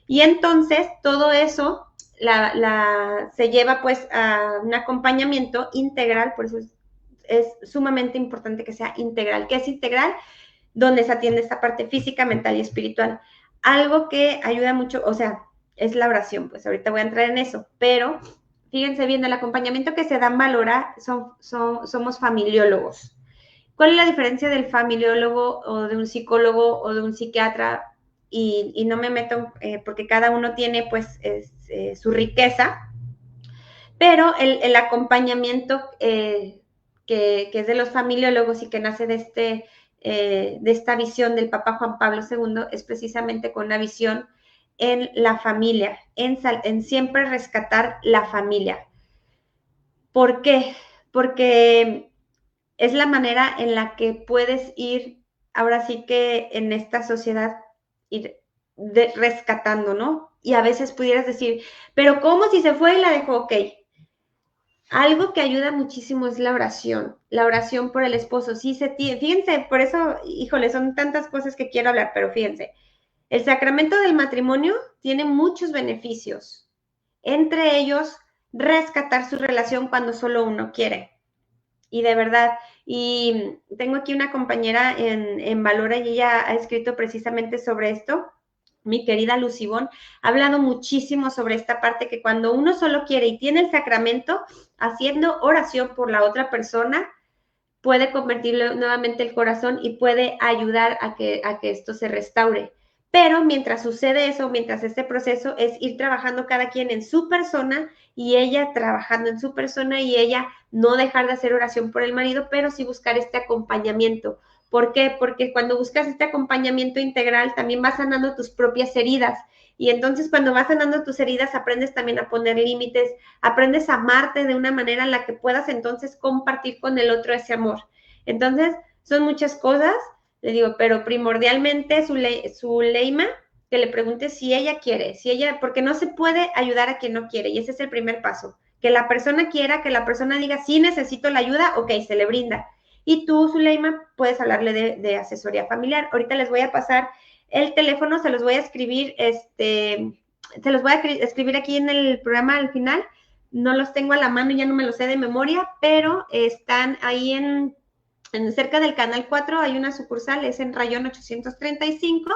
Y entonces todo eso se lleva pues a un acompañamiento integral, por eso es sumamente importante que sea integral. ¿Qué es integral? Donde se atiende esta parte física, mental y espiritual. Algo que ayuda mucho, o sea, es la oración, pues ahorita voy a entrar en eso, pero fíjense bien, el acompañamiento que se da en Valora somos familiólogos. ¿Cuál es la diferencia del familiólogo o de un psicólogo o de un psiquiatra? Y no me meto porque cada uno tiene pues su riqueza, pero el acompañamiento que es de los familiólogos y que nace de esta visión del Papa Juan Pablo II es precisamente con una visión en la familia, en siempre rescatar la familia. ¿Por qué? Porque es la manera en la que puedes ir, ahora sí que en esta sociedad, ir rescatando, ¿no? Y a veces pudieras decir, pero ¿cómo si se fue y la dejó? Ok. Algo que ayuda muchísimo es la oración por el esposo. Sí, fíjense, por eso, híjole, son tantas cosas que quiero hablar, pero fíjense, el sacramento del matrimonio tiene muchos beneficios, entre ellos rescatar su relación cuando solo uno quiere. Y de verdad, y tengo aquí una compañera en Valora y ella ha escrito precisamente sobre esto. Mi querida Lucibón ha hablado muchísimo sobre esta parte, que cuando uno solo quiere y tiene el sacramento, haciendo oración por la otra persona, puede convertirlo nuevamente el corazón y puede ayudar a que esto se restaure. Pero mientras sucede eso, mientras este proceso es ir trabajando cada quien en su persona y ella trabajando en su persona y ella no dejar de hacer oración por el marido, pero sí buscar este acompañamiento. ¿Por qué? Porque cuando buscas este acompañamiento integral también vas sanando tus propias heridas. Y entonces cuando vas sanando tus heridas aprendes también a poner límites, aprendes a amarte de una manera en la que puedas entonces compartir con el otro ese amor. Entonces son muchas cosas, le digo, pero primordialmente su leima, que le pregunte si ella quiere, porque no se puede ayudar a quien no quiere, y ese es el primer paso. Que la persona quiera, que la persona diga, sí necesito la ayuda, ok, se le brinda. Y tú, Zuleima, puedes hablarle de asesoría familiar. Ahorita les voy a pasar el teléfono, se los voy a escribir, se los voy a escribir aquí en el programa al final. No los tengo a la mano, ya no me los sé de memoria, pero están ahí cerca del Canal 4, hay una sucursal, es en Rayón 835.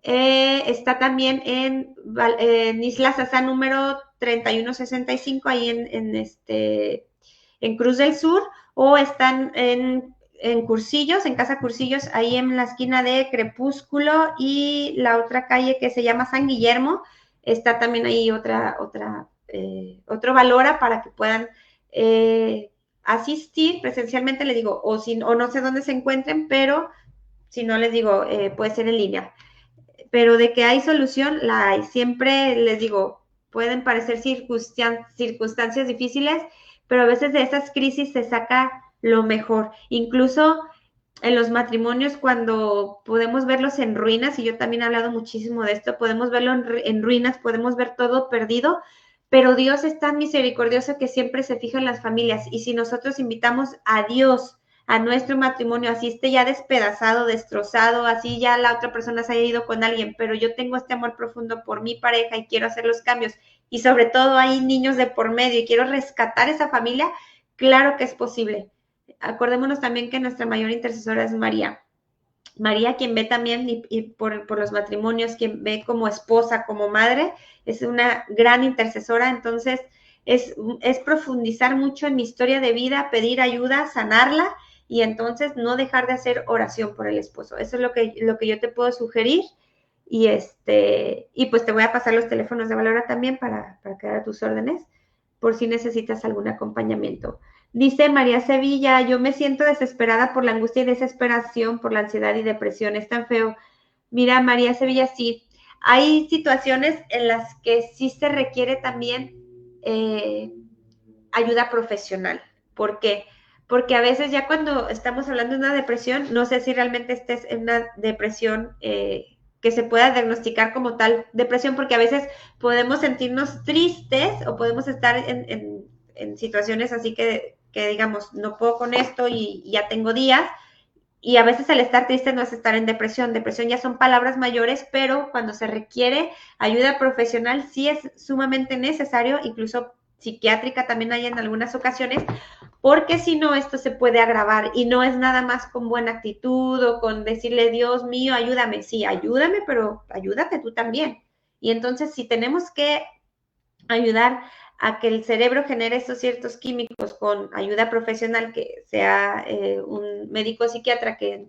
Está también en Isla Sazá número 3165, ahí en Cruz del Sur, o están en Cursillos, en Casa Cursillos, ahí en la esquina de Crepúsculo y la otra calle que se llama San Guillermo. Está también ahí otro Valora para que puedan asistir presencialmente, les digo, o no sé dónde se encuentren, pero si no les digo, puede ser en línea. Pero de que hay solución, la hay. Siempre les digo, pueden parecer circunstancias difíciles, pero a veces de esas crisis se saca lo mejor. Incluso en los matrimonios, cuando podemos verlos en ruinas, y yo también he hablado muchísimo de esto, podemos verlo en ruinas, podemos ver todo perdido, pero Dios es tan misericordioso que siempre se fija en las familias. Y si nosotros invitamos a Dios a nuestro matrimonio, así esté ya despedazado, destrozado, así ya la otra persona se haya ido con alguien, pero yo tengo este amor profundo por mi pareja y quiero hacer los cambios, y sobre todo hay niños de por medio y quiero rescatar esa familia, claro que es posible. Acordémonos también que nuestra mayor intercesora es María. María, quien ve también y por los matrimonios, quien ve como esposa, como madre, es una gran intercesora. Entonces, es profundizar mucho en mi historia de vida, pedir ayuda, sanarla y entonces no dejar de hacer oración por el esposo. Eso es lo que yo te puedo sugerir. Y pues te voy a pasar los teléfonos de Valora también para quedar a tus órdenes por si necesitas algún acompañamiento. Dice María Sevilla, yo me siento desesperada por la angustia y desesperación, por la ansiedad y depresión, es tan feo. Mira, María Sevilla, sí, hay situaciones en las que sí se requiere también ayuda profesional. ¿Por qué? Porque a veces ya cuando estamos hablando de una depresión, no sé si realmente estés en una depresión que se pueda diagnosticar como tal depresión, porque a veces podemos sentirnos tristes o podemos estar en situaciones así que digamos, no puedo con esto y ya tengo días, y a veces el estar triste no es estar en depresión. Depresión ya son palabras mayores, pero cuando se requiere ayuda profesional sí es sumamente necesario, incluso psiquiátrica también hay en algunas ocasiones, porque si no esto se puede agravar y no es nada más con buena actitud o con decirle, Dios mío, ayúdame. Sí, ayúdame, pero ayúdate tú también. Y entonces si tenemos que ayudar a que el cerebro genere estos ciertos químicos con ayuda profesional, que sea un médico psiquiatra que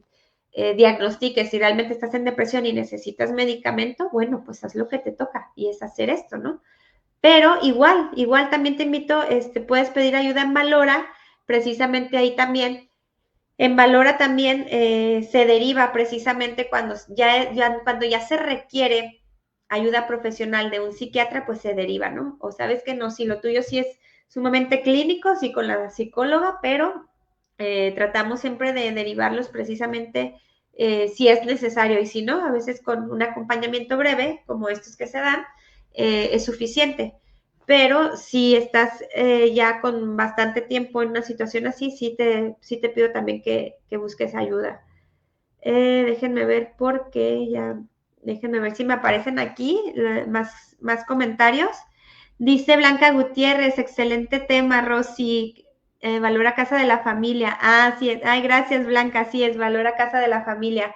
diagnostique si realmente estás en depresión y necesitas medicamento, bueno, pues haz lo que te toca y es hacer esto, ¿no? Pero igual también te invito, puedes pedir ayuda en Valora, precisamente ahí también. En Valora también se deriva precisamente cuando ya se requiere ayuda profesional de un psiquiatra, pues se deriva, ¿no? O sabes que no, si lo tuyo sí es sumamente clínico, sí con la psicóloga, pero tratamos siempre de derivarlos precisamente si es necesario, y si no, a veces con un acompañamiento breve, como estos que se dan, es suficiente. Pero si estás ya con bastante tiempo en una situación así, sí te pido también que busques ayuda. Déjenme ver déjenme ver si me aparecen aquí más comentarios. Dice Blanca Gutiérrez, excelente tema, Rosy, valora casa de la familia. Ah, sí, ay, gracias Blanca, así es, valora casa de la familia.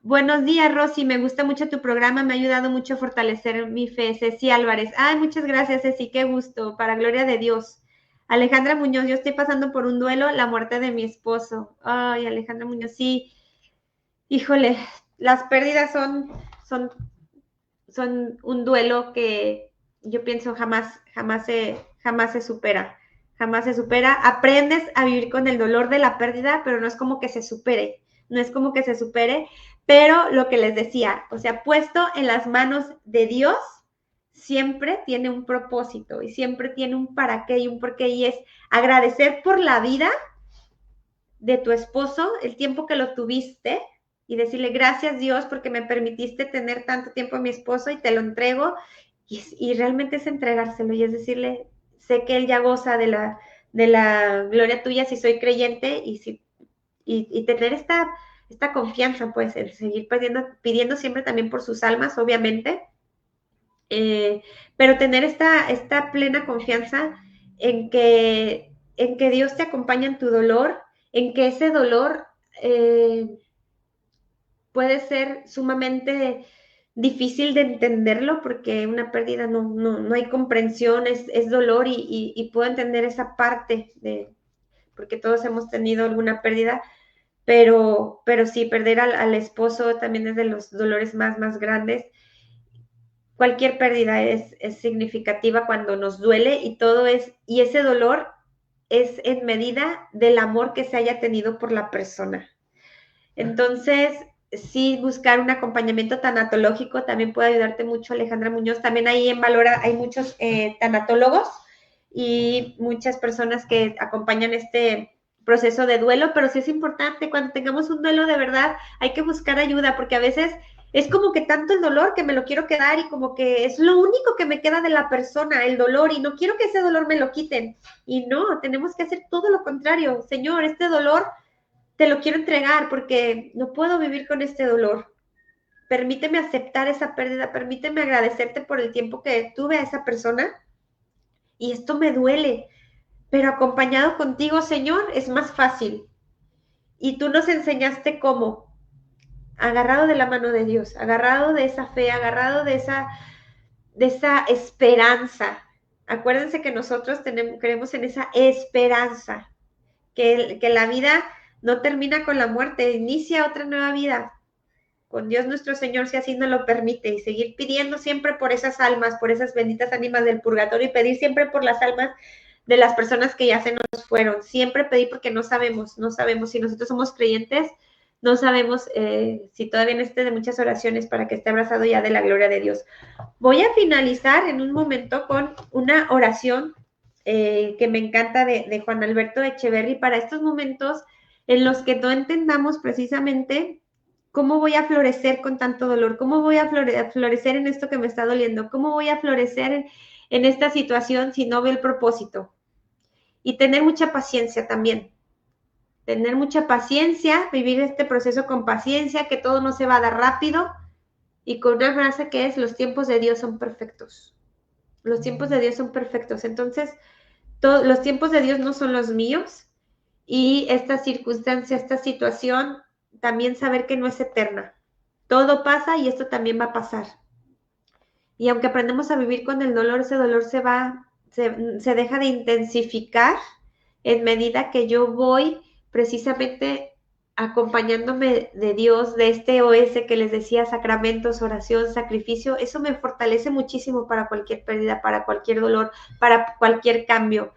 Buenos días, Rosy. Me gusta mucho tu programa. Me ha ayudado mucho a fortalecer mi fe. Ceci Álvarez. Ay, muchas gracias, Ceci. Qué gusto. Para gloria de Dios. Alejandra Muñoz, yo estoy pasando por un duelo, la muerte de mi esposo. Ay, Alejandra Muñoz, sí, híjole, las pérdidas son, son un duelo que yo pienso jamás se supera, jamás se supera. Aprendes a vivir con el dolor de la pérdida, pero no es como que se supere, no es como que se supere, pero lo que les decía, o sea, puesto en las manos de Dios, siempre tiene un propósito y siempre tiene un para qué y un por qué, y es agradecer por la vida de tu esposo, el tiempo que lo tuviste, y decirle gracias Dios porque me permitiste tener tanto tiempo a mi esposo y te lo entrego, y realmente es entregárselo y es decirle, sé que él ya goza de la gloria tuya si soy creyente y tener esta confianza, pues, el seguir pidiendo siempre también por sus almas, obviamente, pero tener esta plena confianza en que Dios te acompaña en tu dolor, en que ese dolor puede ser sumamente difícil de entenderlo porque una pérdida no hay comprensión, es dolor y puedo entender esa parte porque todos hemos tenido alguna pérdida, pero sí, perder al esposo también es de los dolores más grandes. Cualquier pérdida es significativa cuando nos duele y ese dolor es en medida del amor que se haya tenido por la persona. Entonces, sí, buscar un acompañamiento tanatológico también puede ayudarte mucho, Alejandra Muñoz. También ahí en Valora hay muchos tanatólogos y muchas personas que acompañan este proceso de duelo, pero sí es importante, cuando tengamos un duelo de verdad, hay que buscar ayuda, porque a veces es como que tanto el dolor que me lo quiero quedar y como que es lo único que me queda de la persona, el dolor, y no quiero que ese dolor me lo quiten. Y no, tenemos que hacer todo lo contrario. Señor, este dolor te lo quiero entregar porque no puedo vivir con este dolor. Permíteme aceptar esa pérdida, permíteme agradecerte por el tiempo que tuve a esa persona y esto me duele, pero acompañado contigo, Señor, es más fácil. Y tú nos enseñaste cómo, agarrado de la mano de Dios, agarrado de esa fe, agarrado de esa esperanza. Acuérdense que nosotros creemos en esa esperanza, que la vida no termina con la muerte, inicia otra nueva vida con Dios nuestro Señor, si así nos lo permite, y seguir pidiendo siempre por esas almas, por esas benditas ánimas del purgatorio, y pedir siempre por las almas de las personas que ya se nos fueron. Siempre pedir porque no sabemos si nosotros somos creyentes, no sabemos si todavía necesite de muchas oraciones para que esté abrazado ya de la gloria de Dios. Voy a finalizar en un momento con una oración que me encanta de Juan Alberto Echeverry para estos momentos en los que no entendamos precisamente cómo voy a florecer con tanto dolor, cómo voy a florecer en esto que me está doliendo, cómo voy a florecer en esta situación si no veo el propósito. Y tener mucha paciencia también. Tener mucha paciencia, vivir este proceso con paciencia, que todo no se va a dar rápido, y con una frase que es: los tiempos de Dios son perfectos. Los tiempos de Dios son perfectos. Entonces, los tiempos de Dios no son los míos, y esta circunstancia, esta situación, también saber que no es eterna. Todo pasa y esto también va a pasar. Y aunque aprendemos a vivir con el dolor, ese dolor se deja de intensificar en medida que yo voy precisamente acompañándome de Dios, de este OS que les decía, sacramentos, oración, sacrificio. Eso me fortalece muchísimo para cualquier pérdida, para cualquier dolor, para cualquier cambio.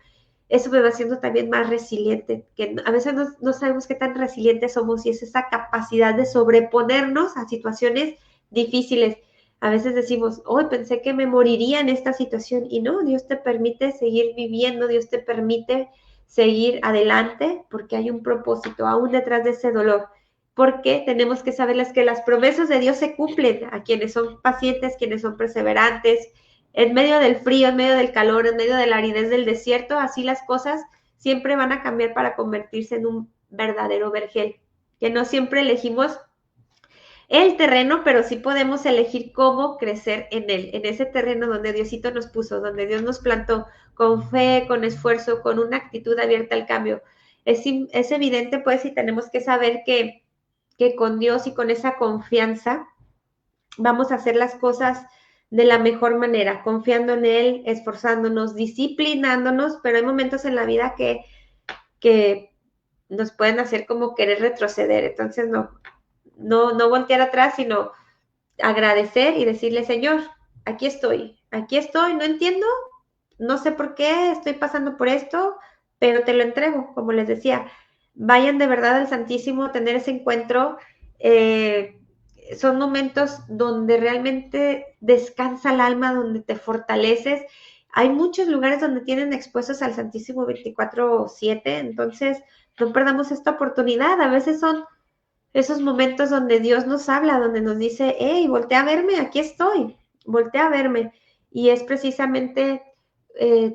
Eso me va haciendo también más resiliente, que a veces no sabemos qué tan resilientes somos, y es esa capacidad de sobreponernos a situaciones difíciles. A veces decimos, hoy pensé que me moriría en esta situación, y no, Dios te permite seguir viviendo, Dios te permite seguir adelante porque hay un propósito aún detrás de ese dolor, porque tenemos que saberles que las promesas de Dios se cumplen a quienes son pacientes, quienes son perseverantes, en medio del frío, en medio del calor, en medio de la aridez del desierto. Así las cosas siempre van a cambiar para convertirse en un verdadero vergel, que no siempre elegimos el terreno, pero sí podemos elegir cómo crecer en él, en ese terreno donde Diosito nos puso, donde Dios nos plantó, con fe, con esfuerzo, con una actitud abierta al cambio. Es evidente, pues, y tenemos que saber que con Dios y con esa confianza vamos a hacer las cosas de la mejor manera, confiando en Él, esforzándonos, disciplinándonos, pero hay momentos en la vida que nos pueden hacer como querer retroceder. Entonces, no voltear atrás, sino agradecer y decirle, Señor, aquí estoy, no entiendo, no sé por qué estoy pasando por esto, pero te lo entrego, como les decía, vayan de verdad al Santísimo a tener ese encuentro. Son momentos donde realmente descansa el alma, donde te fortaleces. Hay muchos lugares donde tienen expuestos al Santísimo 24/7, entonces no perdamos esta oportunidad. A veces son esos momentos donde Dios nos habla, donde nos dice, hey, voltea a verme, aquí estoy, voltea a verme. Y es precisamente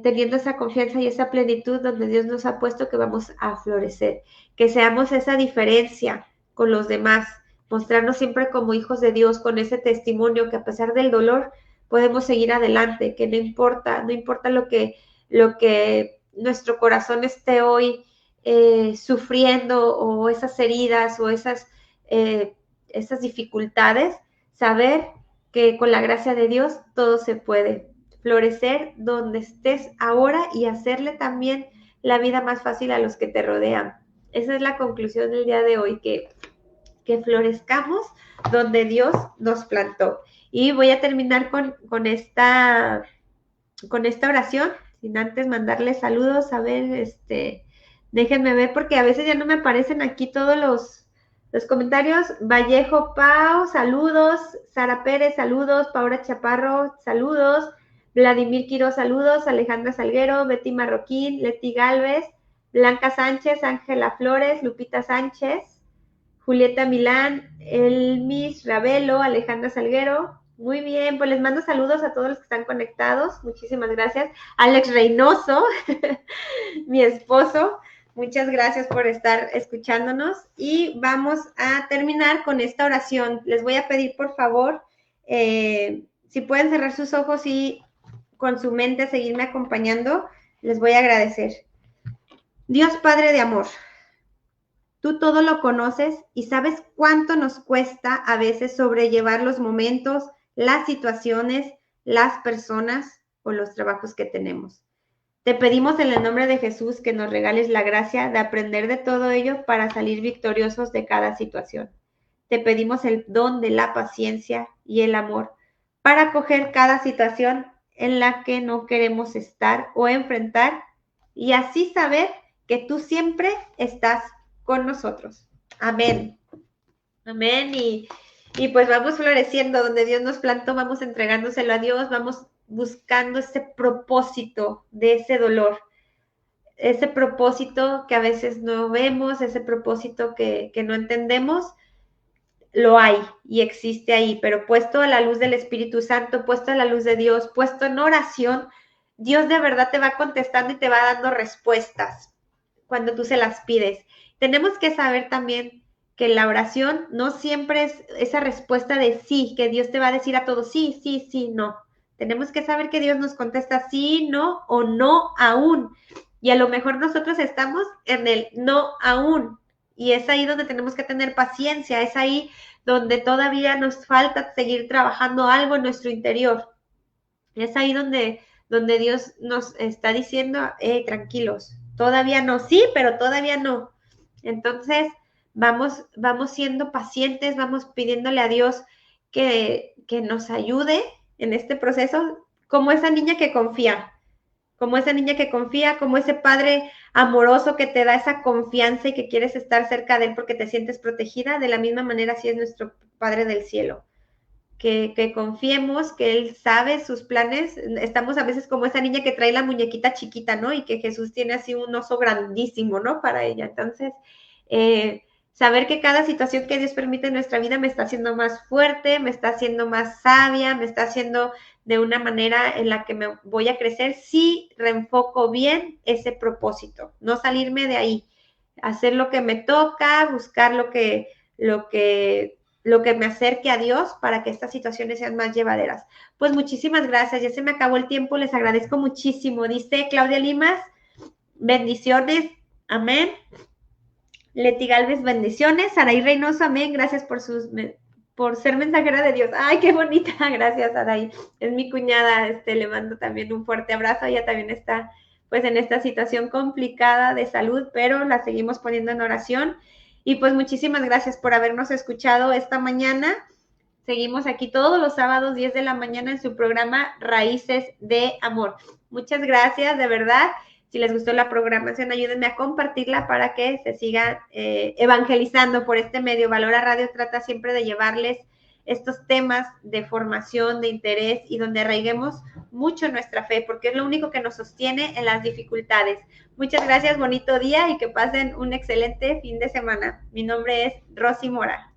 teniendo esa confianza y esa plenitud donde Dios nos ha puesto que vamos a florecer, que seamos esa diferencia con los demás, mostrarnos siempre como hijos de Dios, con ese testimonio que a pesar del dolor podemos seguir adelante, que no importa lo que nuestro corazón esté hoy sufriendo, o esas heridas o esas dificultades, saber que con la gracia de Dios todo se puede. Florecer donde estés ahora y hacerle también la vida más fácil a los que te rodean. Esa es la conclusión del día de hoy, que florezcamos donde Dios nos plantó. Y voy a terminar con esta oración, sin antes mandarles saludos. A ver, déjenme ver, porque a veces ya no me aparecen aquí todos los comentarios. Vallejo Pau, saludos. Sara Pérez, saludos. Paula Chaparro, saludos. Vladimir Quiroz, saludos. Alejandra Salguero, Betty Marroquín, Leti Galvez, Blanca Sánchez, Ángela Flores, Lupita Sánchez, Julieta Milán, Elmis Ravelo, Alejandra Salguero. Muy bien, pues les mando saludos a todos los que están conectados. Muchísimas gracias. Alex Reynoso, mi esposo, muchas gracias por estar escuchándonos. Y vamos a terminar con esta oración. Les voy a pedir, por favor, si pueden cerrar sus ojos y con su mente seguirme acompañando, les voy a agradecer. Dios Padre de amor, tú todo lo conoces y sabes cuánto nos cuesta a veces sobrellevar los momentos, las situaciones, las personas o los trabajos que tenemos. Te pedimos en el nombre de Jesús que nos regales la gracia de aprender de todo ello para salir victoriosos de cada situación. Te pedimos el don de la paciencia y el amor para acoger cada situación en la que no queremos estar o enfrentar, y así saber que tú siempre estás con nosotros. Amén. Amén. Y pues vamos floreciendo donde Dios nos plantó, vamos entregándoselo a Dios, vamos buscando ese propósito de ese dolor, ese propósito que a veces no vemos, ese propósito que no entendemos. Lo hay y existe ahí, pero puesto a la luz del Espíritu Santo, puesto a la luz de Dios, puesto en oración, Dios de verdad te va contestando y te va dando respuestas cuando tú se las pides. Tenemos que saber también que la oración no siempre es esa respuesta de sí, que Dios te va a decir a todos sí, sí, sí, no. Tenemos que saber que Dios nos contesta sí, no o no aún. Y a lo mejor nosotros estamos en el no aún. Y es ahí donde tenemos que tener paciencia, es ahí donde todavía nos falta seguir trabajando algo en nuestro interior. Es ahí donde Dios nos está diciendo, tranquilos, todavía no, sí, pero todavía no. Entonces, vamos siendo pacientes, vamos pidiéndole a Dios que nos ayude en este proceso, como esa niña que confía, como ese padre amoroso que te da esa confianza y que quieres estar cerca de él porque te sientes protegida. De la misma manera, así es nuestro Padre del cielo. Que confiemos, que Él sabe sus planes. Estamos a veces como esa niña que trae la muñequita chiquita, ¿no? Y que Jesús tiene así un oso grandísimo, ¿no? Para ella. Entonces, saber que cada situación que Dios permite en nuestra vida me está haciendo más fuerte, me está haciendo más sabia, me está haciendo de una manera en la que me voy a crecer si reenfoco bien ese propósito, no salirme de ahí, hacer lo que me toca, buscar lo que me acerque a Dios para que estas situaciones sean más llevaderas. Pues muchísimas gracias, ya se me acabó el tiempo, les agradezco muchísimo. Dice Claudia Limas, bendiciones, amén. Leti Galvez, bendiciones. Saraí Reynoso, amén, gracias por sus por ser mensajera de Dios. Ay, qué bonita, gracias, Aray. Es mi cuñada, le mando también un fuerte abrazo. Ella también está, pues, en esta situación complicada de salud, pero la seguimos poniendo en oración. Y pues muchísimas gracias por habernos escuchado esta mañana. Seguimos aquí todos los sábados 10 de la mañana en su programa Raíces de Amor. Muchas gracias, de verdad. Si les gustó la programación, ayúdenme a compartirla para que se siga evangelizando por este medio. Valora Radio trata siempre de llevarles estos temas de formación, de interés y donde arraiguemos mucho nuestra fe, porque es lo único que nos sostiene en las dificultades. Muchas gracias, bonito día y que pasen un excelente fin de semana. Mi nombre es Rosy Mora.